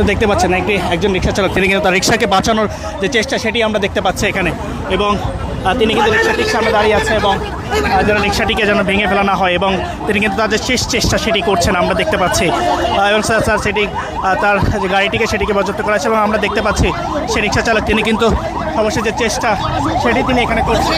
দেখতে পাচ্ছেন একজন রিক্সা চালক, তিনি কিন্তু তার রিক্সাকে বাঁচানোর যে চেষ্টা সেটি আমরা দেখতে পাচ্ছি এখানে, এবং তিনি কিন্তু রিক্সাটির সামনে দাঁড়িয়ে আছে এবং যেন রিক্সাটিকে যেন ভেঙে ফেলা না হয়, এবং তিনি কিন্তু তার যে শেষ চেষ্টা সেটি করছেন আমরা দেখতে পাচ্ছি। এবং স্যার সেটি তার যে গাড়িটিকে সেটিকে বাজেয়াপ্ত করা আছে, এবং আমরা দেখতে পাচ্ছি সে রিক্সা চালক তিনি কিন্তু অবশ্যই যে চেষ্টা সেটি তিনি এখানে করছেন।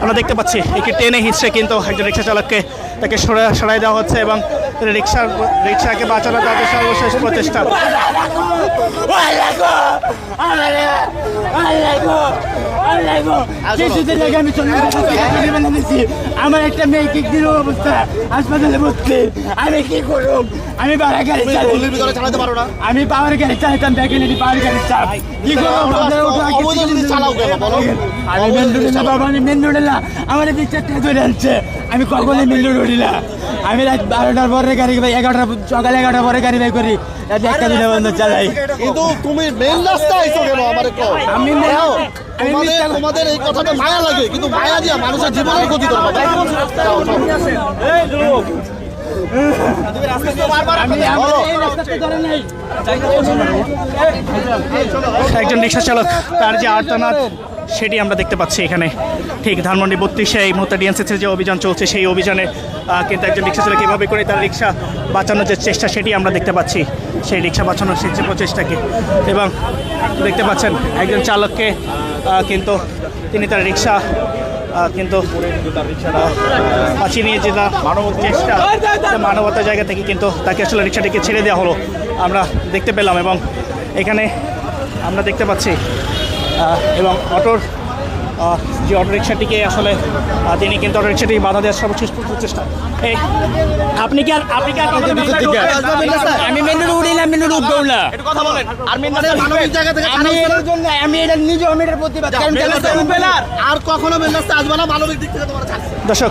আমরা দেখতে পাচ্ছি একটি টেনে হিঁচড়ে কিন্তু একজন রিক্সা চালককে তাকে সরাই দেওয়া হচ্ছে, এবং রিক্সাকে বাঁচানো তাদের সর্বশেষ প্রচেষ্টা। আমার একটা মেয়ে কি দিল অবস্থা, হাসপাতালে ভর্তি, আমি কি করব? আমি বাড়া গাড়ি চালাতে পারো না, আমি পাওয়ার গাড়ি চালাতাম, দেখে নিদি পাওয়ার গাড়ি চাপ কি করবো? আমি মেন্দুড়িলা বাবা, আমি মেন্দুড়িলা, আমার বিচারটা ধরে আনছে, আমি কখনই মেন্দুড় উঠিলা। আমি রাত 12টার পরে গাড়ি, 11টা সকালে 11টার পরে গাড়ি বাই করি, রাত 1টা 2টা বন্ধ চালাই। কিন্তু তুমি মেন রাস্তায় আইছো কেন? আমারে কও। তোমাদের এই কথাটা মায়া লাগে, কিন্তু মায়া দিয়া মানুষের জীবনের ক্ষতি করবে। একজন রিক্সা চালক তার যে আর্তনাদ সেটি আমরা দেখতে পাচ্ছি এখানে, ঠিক ধানমন্ডি 32-এ এই মুহূর্তে ডিএনসিসির যে অভিযান চলছে সেই অভিযানে কিন্তু একজন রিক্সা চালক এভাবে করে তার রিক্সা বাঁচানোর যে চেষ্টা সেটি আমরা দেখতে পাচ্ছি, সেই রিক্সা বাঁচানোর সেই যে প্রচেষ্টাকে। এবং দেখতে পাচ্ছেন একজন চালককে কিন্তু তিনি তার রিক্সা কিন্তু বাঁচিয়ে নিয়ে যে তার চেষ্টা, মানবতার জায়গা থেকে কিন্তু তাকে আসলে রিক্সাটিকে ছেড়ে দেওয়া হলো আমরা দেখতে পেলাম। এবং এখানে আমরা দেখতে পাচ্ছি এবং যে অটোরিকশাটিকে আসলে তিনি কিন্তু অটোরিকশাটিকে বাধা দেওয়ার সর্বশেষ প্রচেষ্টা। আপনি কি আর আমি মেন রোড উঠিলাম, মেন রোড উঠবো না, আমি এটা নিজে আমি এটার প্রতিবাদ। আর কখনো মেন রাস্তা আসবে না, মানবিক দিক থেকে তোমার। দর্শক